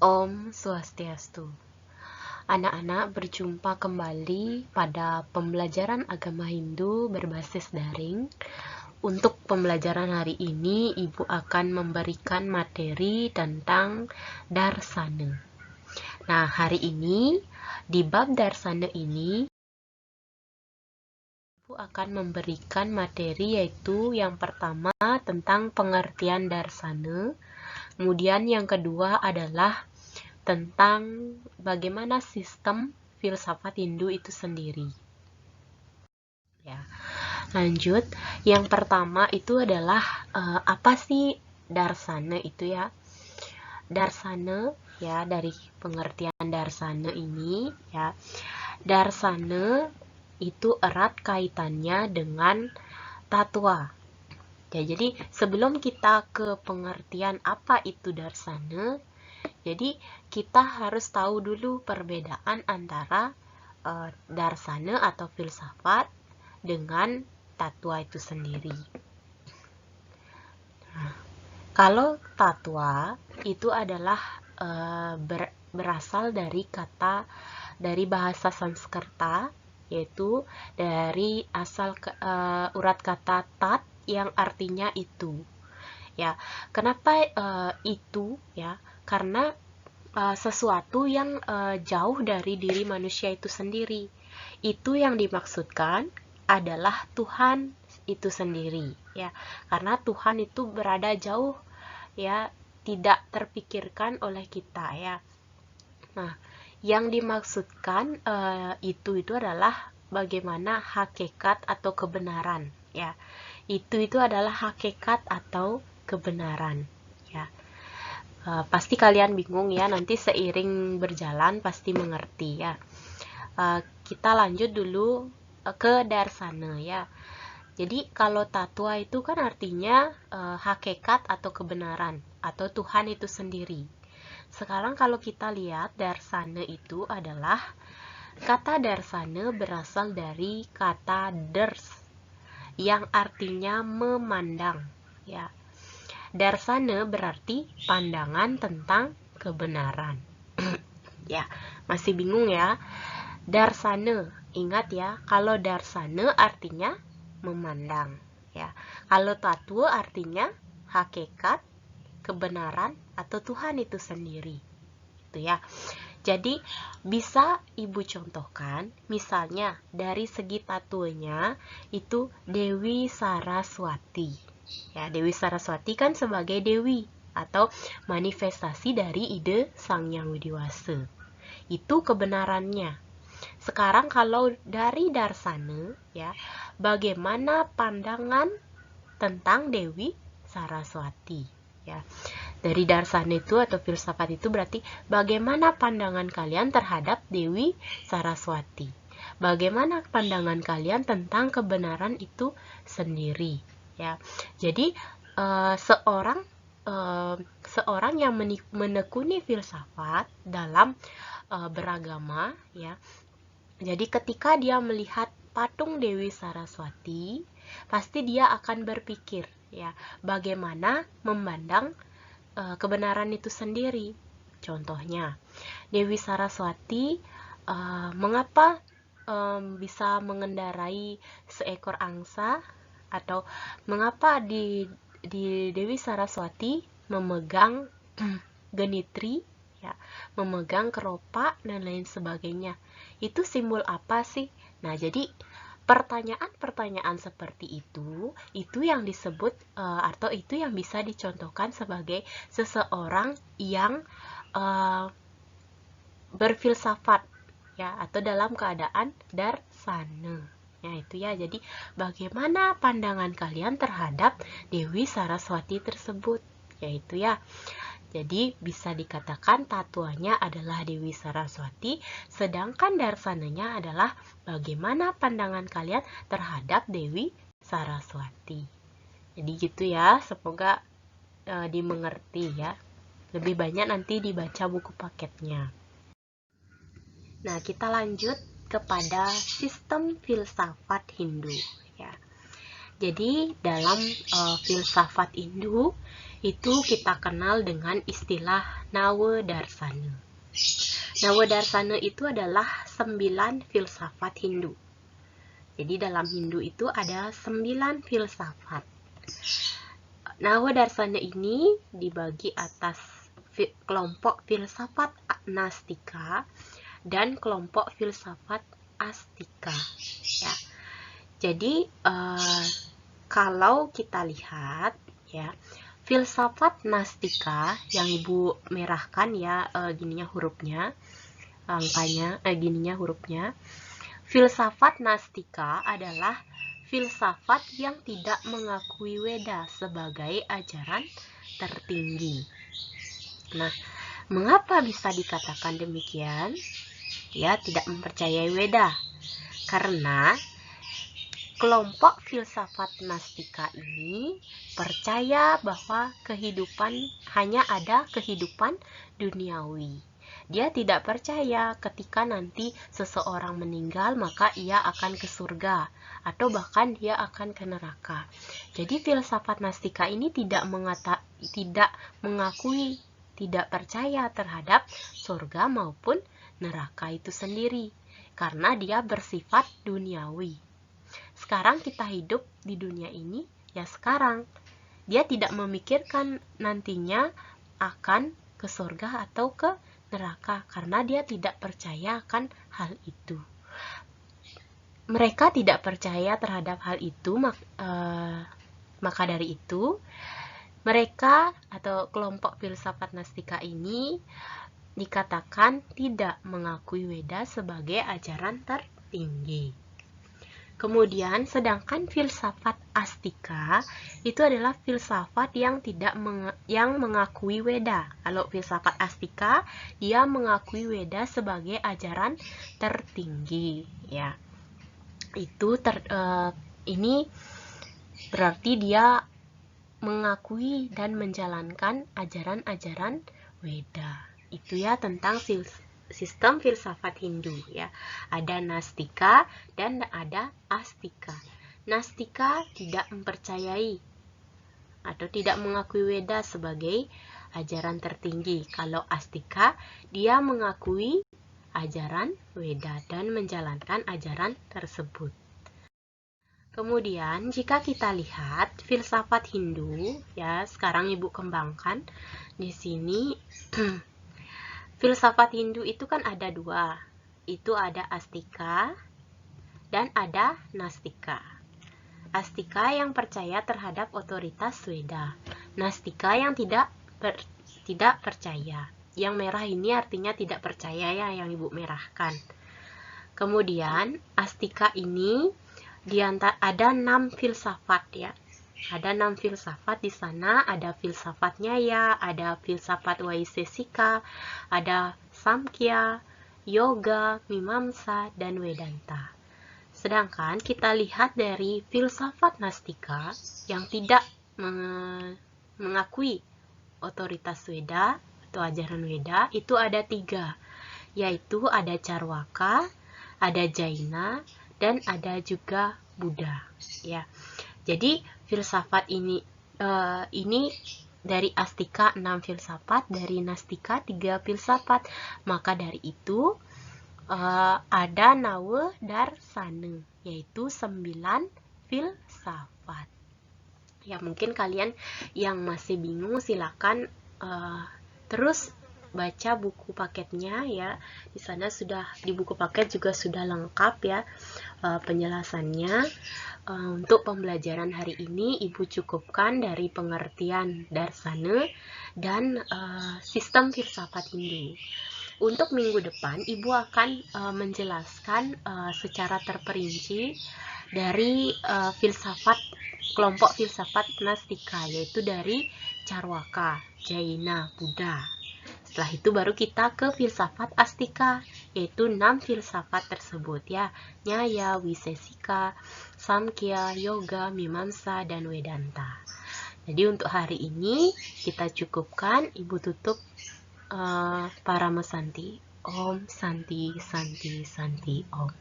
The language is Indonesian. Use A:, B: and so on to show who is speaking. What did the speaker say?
A: Om Swastiastu. Anak-anak berjumpa kembali pada pembelajaran agama Hindu berbasis daring. Untuk pembelajaran hari ini, Ibu akan memberikan materi tentang Darsana. Nah, hari ini di bab Darsana ini Ibu akan memberikan materi yaitu yang pertama tentang pengertian Darsana. Kemudian yang kedua adalah tentang bagaimana sistem filsafat Hindu itu sendiri. Ya, lanjut. Yang pertama itu adalah apa sih Darsana itu ya? Darsana ya, dari pengertian Darsana ini ya. Darsana itu erat kaitannya dengan tatwa. Ya, jadi sebelum kita ke pengertian apa itu Darsana, jadi kita harus tahu dulu perbedaan antara darsana atau filsafat dengan tatwa itu sendiri. Nah, kalau tatwa itu adalah berasal dari bahasa Sanskerta, yaitu dari urat kata tat yang artinya itu. Ya, kenapa itu ya? Karena sesuatu yang jauh dari diri manusia itu sendiri. Itu yang dimaksudkan adalah Tuhan itu sendiri, ya. Karena Tuhan itu berada jauh, ya, tidak terpikirkan oleh kita, ya. Nah, yang dimaksudkan itu adalah bagaimana hakikat atau kebenaran, ya. Itu adalah hakikat atau kebenaran, ya. Pasti kalian bingung ya, nanti seiring berjalan pasti mengerti ya. Kita lanjut dulu ke darsana ya. Jadi kalau tatwa itu kan artinya hakikat atau kebenaran atau Tuhan itu sendiri. Sekarang kalau kita lihat darsana itu adalah kata darsana berasal dari kata ders yang artinya memandang ya. Darsana berarti pandangan tentang kebenaran. Ya, masih bingung ya? Darsana, ingat ya, kalau darsana artinya memandang. Ya, kalau tatwa artinya hakikat, kebenaran, atau Tuhan itu sendiri. Itu ya. Jadi bisa Ibu contohkan, misalnya dari segi tatwanya itu Dewi Saraswati. Ya, Dewi Saraswati kan sebagai dewi atau manifestasi dari ide Sang Yang Widiwasa. Itu kebenarannya. Sekarang kalau dari darsana ya, bagaimana pandangan tentang Dewi Saraswati ya. Dari darsana itu atau filsafat itu berarti bagaimana pandangan kalian terhadap Dewi Saraswati. Bagaimana pandangan kalian tentang kebenaran itu sendiri ya. Jadi seorang yang menekuni filsafat dalam beragama ya. Jadi ketika dia melihat patung Dewi Saraswati, pasti dia akan berpikir ya, bagaimana memandang kebenaran itu sendiri. Contohnya, Dewi Saraswati mengapa bisa mengendarai seekor angsa, atau mengapa di Dewi Saraswati memegang genitri, ya, memegang keropak dan lain sebagainya. Itu simbol apa sih? Nah, jadi pertanyaan-pertanyaan seperti itu yang disebut atau itu yang bisa dicontohkan sebagai seseorang yang berfilsafat ya, atau dalam keadaan darsana. Ya, itu ya. Jadi bagaimana pandangan kalian terhadap Dewi Saraswati tersebut? Yaitu ya. Jadi bisa dikatakan tatwanya adalah Dewi Saraswati, sedangkan darsananya adalah bagaimana pandangan kalian terhadap Dewi Saraswati. Jadi gitu ya, semoga dimengerti ya. Lebih banyak nanti dibaca buku paketnya. Nah, kita lanjut kepada sistem filsafat Hindu ya. Jadi dalam filsafat Hindu itu kita kenal dengan istilah Nawadarsana. Nawadarsana itu adalah 9 filsafat Hindu. Jadi dalam Hindu itu ada 9 filsafat. Nawadarsana ini dibagi atas kelompok filsafat Nastika dan kelompok filsafat Astika. Ya. Jadi kalau kita lihat ya, filsafat Nastika yang Ibu merahkan ya, gininya hurufnya, angkanya, gininya hurufnya. Filsafat Nastika adalah filsafat yang tidak mengakui Weda sebagai ajaran tertinggi. Nah, mengapa bisa dikatakan demikian? Ya, tidak mempercayai Weda. Karena kelompok filsafat Nastika ini percaya bahwa kehidupan hanya ada kehidupan duniawi. Dia tidak percaya ketika nanti seseorang meninggal maka ia akan ke surga atau bahkan dia akan ke neraka. Jadi filsafat Nastika ini tidak mengakui, tidak percaya terhadap surga maupun neraka itu sendiri karena dia bersifat duniawi. Sekarang kita hidup di dunia ini, ya sekarang. Dia tidak memikirkan nantinya akan ke surga atau ke neraka, karena dia tidak percaya akan hal itu. Mereka tidak percaya terhadap hal itu, maka dari itu, mereka atau kelompok filsafat Nastika ini dikatakan tidak mengakui Weda sebagai ajaran tertinggi. Kemudian, sedangkan filsafat Astika itu adalah filsafat yang yang mengakui Weda. Kalau filsafat Astika, dia mengakui Weda sebagai ajaran tertinggi, ya. Ini berarti dia mengakui dan menjalankan ajaran-ajaran Weda. Itu ya tentang sistem filsafat Hindu ya. Ada Nastika dan ada Astika. Nastika tidak mempercayai atau tidak mengakui Weda sebagai ajaran tertinggi. Kalau Astika, dia mengakui ajaran Weda dan menjalankan ajaran tersebut. Kemudian jika kita lihat filsafat Hindu ya, sekarang Ibu kembangkan di sini. Filsafat Hindu itu kan ada dua, itu ada Astika dan ada Nastika. Astika yang percaya terhadap otoritas Weda, Nastika yang tidak percaya. Yang merah ini artinya tidak percaya ya, yang Ibu merahkan. Kemudian Astika ini ada 6 filsafat ya. Ada 6 filsafat di sana, ada filsafatnya ya, ada filsafat Vaisesika, ada Samkhya, Yoga, Mimamsa, dan Vedanta. Sedangkan kita lihat dari filsafat Nastika yang tidak mengakui otoritas Weda atau ajaran Weda, itu ada 3, yaitu ada Carwaka, ada Jaina, dan ada juga Buddha ya. Jadi filsafat ini dari Astika 6 filsafat, dari Nastika 3 filsafat. Maka dari itu ada Nawadarsana, yaitu 9 filsafat. Ya, mungkin kalian yang masih bingung silakan terus baca buku paketnya ya. Di sana sudah, di buku paket juga sudah lengkap ya penjelasannya. Untuk pembelajaran hari ini Ibu cukupkan dari pengertian Darsana dan sistem filsafat Hindu. Untuk minggu depan Ibu akan menjelaskan secara terperinci dari kelompok filsafat Nastika, yaitu dari Carwaka, Jaina, Buddha. Setelah itu baru kita ke filsafat Astika, yaitu 6 filsafat tersebut ya, Nyaya, Vaisesika, Samkhya, Yoga, Mimamsa, dan Vedanta. Jadi untuk hari ini kita cukupkan. Ibu tutup Paramasanti. Om Santi Santi Santi Om.